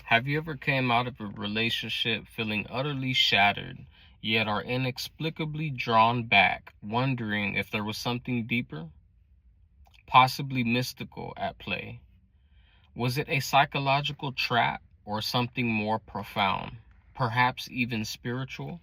Have you ever came out of a relationship feeling utterly shattered, yet are inexplicably drawn back, wondering if there was something deeper, possibly mystical at play? Was it a psychological trap or something more profound, perhaps even spiritual?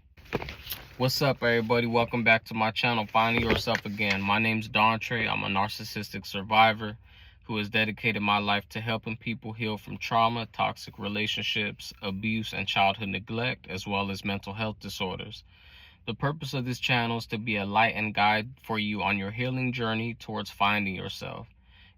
What's up, everybody? Welcome back to my channel, Finding Yourself Again. My name's Dontre. I'm a narcissistic survivor who has dedicated my life to helping people heal from trauma, toxic relationships, abuse, and childhood neglect, as well as mental health disorders. The purpose of this channel is to be a light and guide for you on your healing journey towards finding yourself.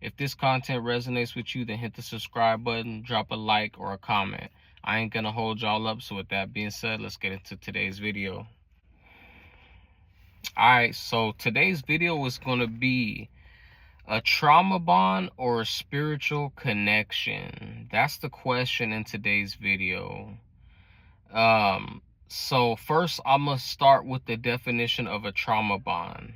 If this content resonates with you, then hit the subscribe button, drop a like or a comment. I ain't gonna hold y'all up, so with that being said, let's get into today's video. Alright, so today's video is going to be a trauma bond or a spiritual connection. That's the question in today's video. So first I'm going to start with the definition of a trauma bond.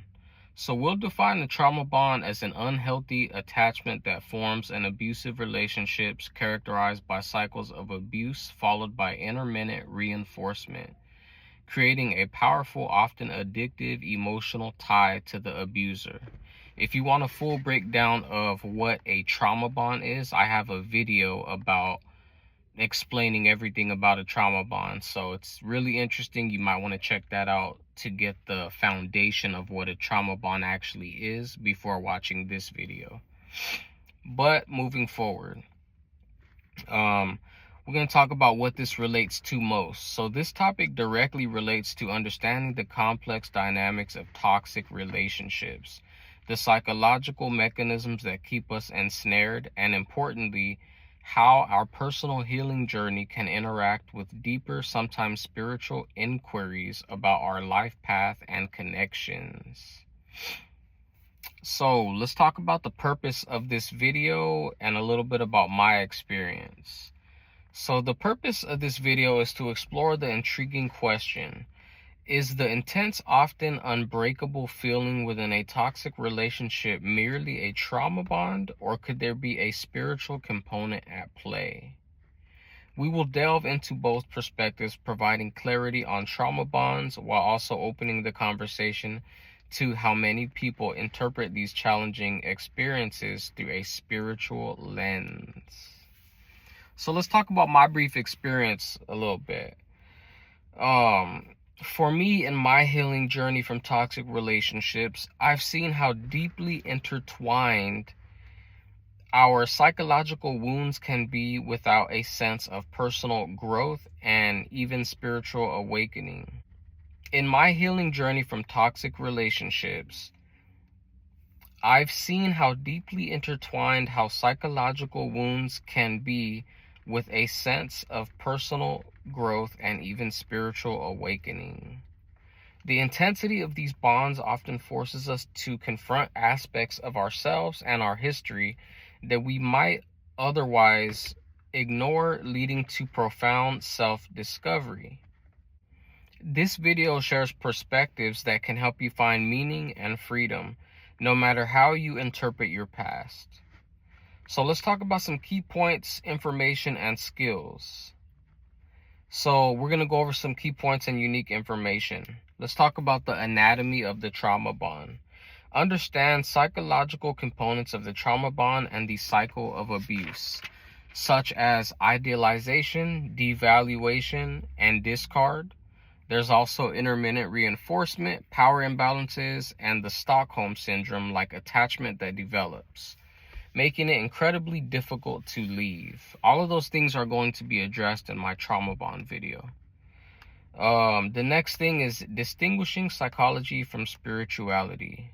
So we'll define the trauma bond as an unhealthy attachment that forms in abusive relationships characterized by cycles of abuse followed by intermittent reinforcement, creating a powerful, often addictive emotional tie to the abuser. If you want a full breakdown of what a trauma bond is, I have a video about explaining everything about a trauma bond. So it's really interesting. You might want to check that out to get the foundation of what a trauma bond actually is before watching this video. But moving forward, we're going to talk about what this relates to most. So this topic directly relates to understanding the complex dynamics of toxic relationships, the psychological mechanisms that keep us ensnared, and importantly, how our personal healing journey can interact with deeper, sometimes spiritual inquiries about our life path and connections. So let's talk about the purpose of this video and a little bit about my experience. So the purpose of this video is to explore the intriguing question: is the intense, often unbreakable feeling within a toxic relationship merely a trauma bond, or could there be a spiritual component at play? We will delve into both perspectives, providing clarity on trauma bonds while also opening the conversation to how many people interpret these challenging experiences through a spiritual lens. So let's talk about my brief experience a little bit. For me, in my healing journey from toxic relationships, I've seen how deeply intertwined our psychological wounds can be without a sense of personal growth and even spiritual awakening. In my healing journey from toxic relationships, I've seen how deeply intertwined how psychological wounds can be with a sense of personal growth and even spiritual awakening. The intensity of these bonds often forces us to confront aspects of ourselves and our history that we might otherwise ignore, leading to profound self-discovery. This video shares perspectives that can help you find meaning and freedom, no matter how you interpret your past. So let's talk about some key points, information, and skills. So we're going to go over some key points and unique information. Let's talk about the anatomy of the trauma bond. Understand psychological components of the trauma bond and the cycle of abuse, such as idealization, devaluation, and discard. There's also intermittent reinforcement, power imbalances, and the Stockholm syndrome, like attachment that develops, making it incredibly difficult to leave. All of those things are going to be addressed in my trauma bond video. The next thing is distinguishing psychology from spirituality.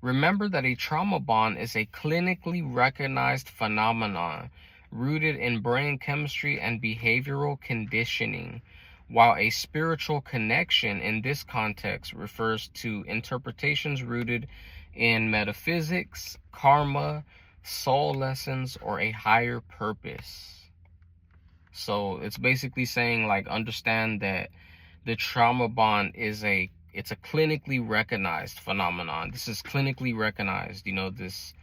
Remember that a trauma bond is a clinically recognized phenomenon rooted in brain chemistry and behavioral conditioning, while a spiritual connection in this context refers to interpretations rooted in metaphysics, karma, soul lessons, or a higher purpose. So it's basically saying, like, understand that the trauma bond is it's a clinically recognized phenomenon. This is clinically recognized. You know, this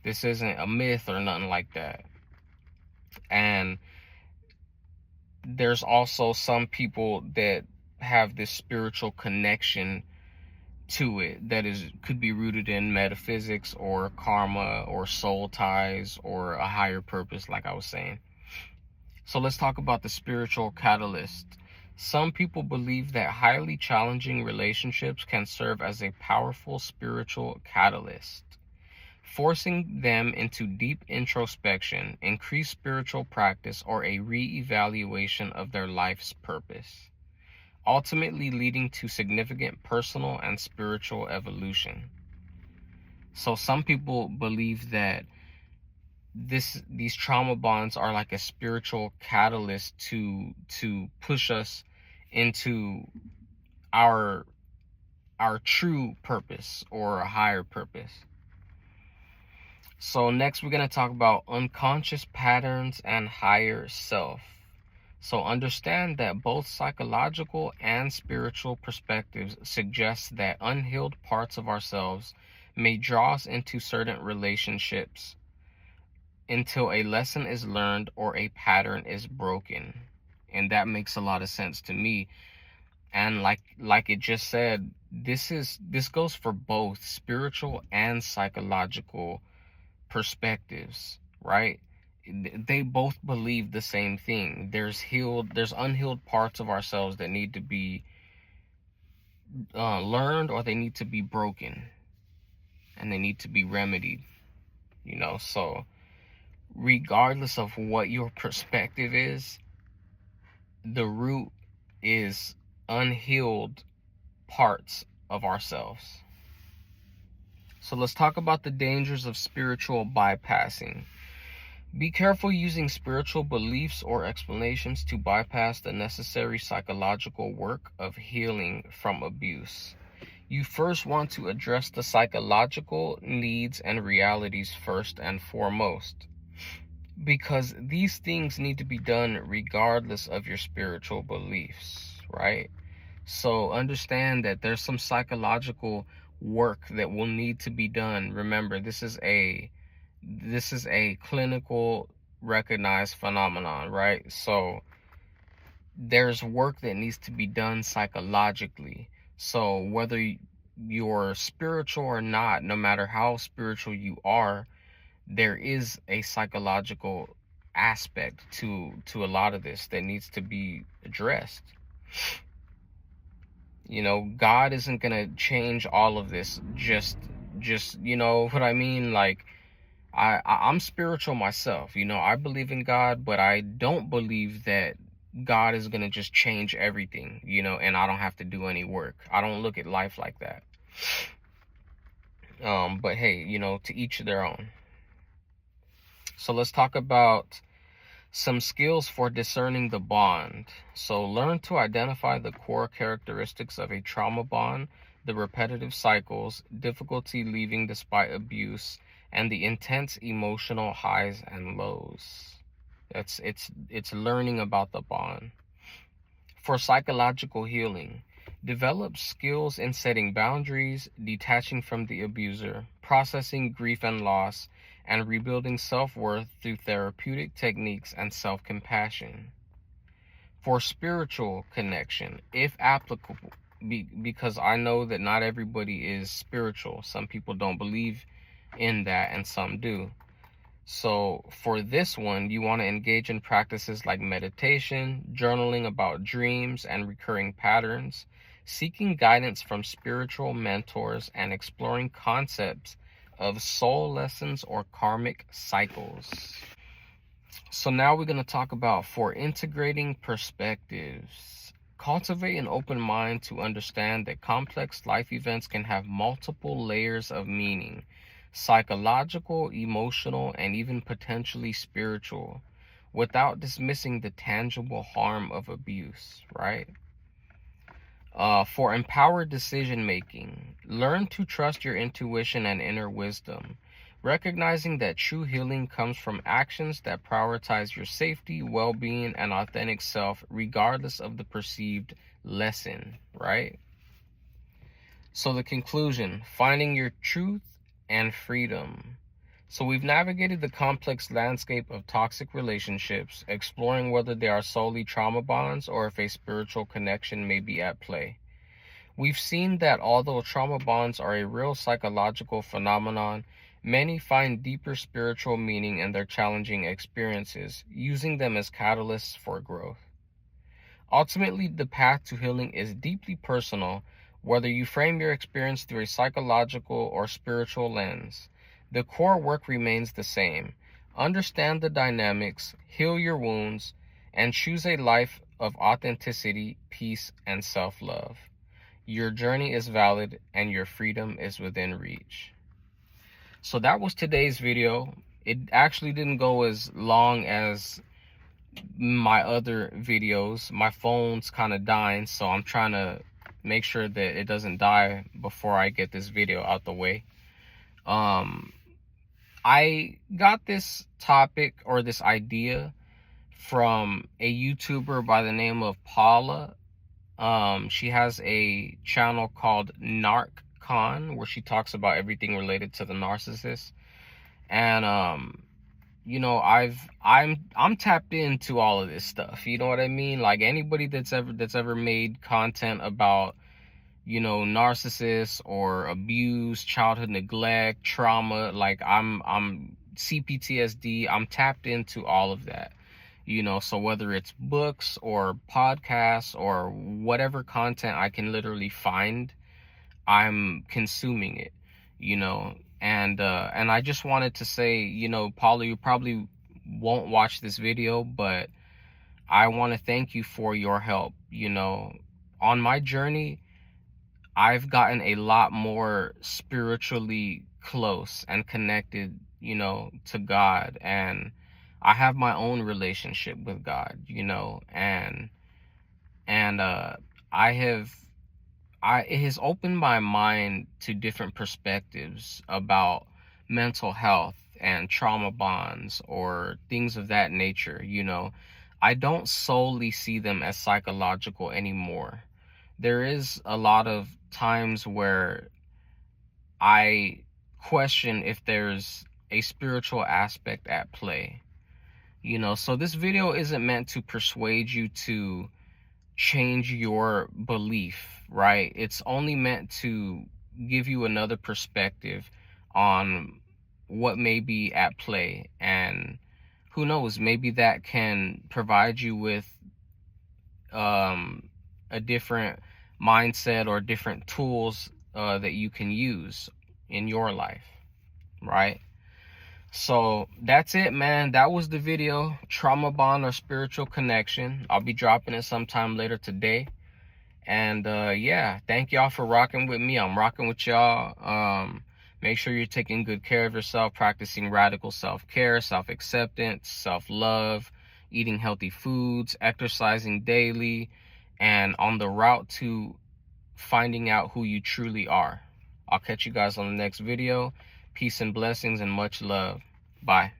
isn't a myth or nothing like that. And there's also some people that have this spiritual connection to it that could be rooted in metaphysics or karma or soul ties or a higher purpose, like I was saying. So let's talk about the spiritual catalyst. Some people believe that highly challenging relationships can serve as a powerful spiritual catalyst, forcing them into deep introspection, increased spiritual practice, or a re-evaluation of their life's purpose, ultimately leading to significant personal and spiritual evolution. So some people believe that these trauma bonds are like a spiritual catalyst to push us into our true purpose or a higher purpose. So next we're going to talk about unconscious patterns and higher self. So understand that both psychological and spiritual perspectives suggest that unhealed parts of ourselves may draw us into certain relationships until a lesson is learned or a pattern is broken. And that makes a lot of sense to me. And like it just said, this goes for both spiritual and psychological perspectives, right? They both believe the same thing. There's unhealed parts of ourselves that need to be learned, or they need to be broken, and they need to be remedied, so regardless of what your perspective is, the root is unhealed parts of ourselves. So let's talk about the dangers of spiritual bypassing. Be careful using spiritual beliefs or explanations to bypass the necessary psychological work of healing from abuse. You first want to address the psychological needs and realities first and foremost, because these things need to be done regardless of your spiritual beliefs, right? So understand that there's some psychological work that will need to be done. Remember, this is a clinical recognized phenomenon, right? So there's work that needs to be done psychologically. So whether you're spiritual or not, no matter how spiritual you are, there is a psychological aspect to a lot of this that needs to be addressed. God isn't gonna change all of this just you know what I mean? Like, I'm spiritual myself. I believe in God, but I don't believe that God is gonna just change everything, and I don't have to do any work. I don't look at life like that. But hey, to each their own. So let's talk about some skills for discerning the bond. So learn to identify the core characteristics of a trauma bond, the repetitive cycles, difficulty leaving despite abuse, and the intense emotional highs and lows. It's learning about the bond. For psychological healing, develop skills in setting boundaries, detaching from the abuser, processing grief and loss, and rebuilding self-worth through therapeutic techniques and self-compassion. For spiritual connection, if applicable, because I know that not everybody is spiritual. Some people don't believe in that and some do. So for this one, you want to engage in practices like meditation, journaling about dreams and recurring patterns, seeking guidance from spiritual mentors, and exploring concepts of soul lessons or karmic cycles. So now we're going to talk about for integrating perspectives. Cultivate an open mind to understand that complex life events can have multiple layers of meaning: psychological, emotional, and even potentially spiritual, without dismissing the tangible harm of abuse, right? For empowered decision making, learn to trust your intuition and inner wisdom, recognizing that true healing comes from actions that prioritize your safety, well-being, and authentic self, regardless of the perceived lesson, right? So the conclusion: finding your truth and freedom. So we've navigated the complex landscape of toxic relationships, exploring whether they are solely trauma bonds or if a spiritual connection may be at play. We've seen that although trauma bonds are a real psychological phenomenon, many find deeper spiritual meaning in their challenging experiences, using them as catalysts for growth. Ultimately, the path to healing is deeply personal, whether you frame your experience through a psychological or spiritual lens. The core work remains the same. Understand the dynamics, heal your wounds, and choose a life of authenticity, peace, and self-love. Your journey is valid and your freedom is within reach. So that was today's video. It actually didn't go as long as my other videos. My phone's kind of dying, so I'm trying to make sure that it doesn't die before I get this video out the way. I got this topic or this idea from a YouTuber by the name of Paula. She has a channel called NarcCon where she talks about everything related to the narcissist. And you know, I'm tapped into all of this stuff. You know what I mean? Like anybody that's ever made content about, you know, narcissists or abuse, childhood neglect, trauma, like I'm CPTSD, I'm tapped into all of that. You know, so whether it's books or podcasts or whatever content I can literally find, I'm consuming it, you know. And I just wanted to say, you know, Paula, you probably won't watch this video, but I want to thank you for your help. You know, on my journey, I've gotten a lot more spiritually close and connected, you know, to God, and I have my own relationship with God, you know, and it has opened my mind to different perspectives about mental health and trauma bonds or things of that nature, you know. I don't solely see them as psychological anymore. There is a lot of times where I question if there's a spiritual aspect at play, you know. So this video isn't meant to persuade you to change your belief, right? It's only meant to give you another perspective on what may be at play, and who knows, maybe that can provide you with a different mindset or different tools that you can use in your life, right? So that's it, man. That was the video, trauma bond or spiritual connection. I'll be dropping it sometime later today. And yeah, thank y'all for rocking with me. I'm rocking with y'all. Make sure you're taking good care of yourself, practicing radical self-care, self-acceptance, self-love, eating healthy foods, exercising daily, and on the route to finding out who you truly are. I'll catch you guys on the next video. Peace and blessings and much love. Bye.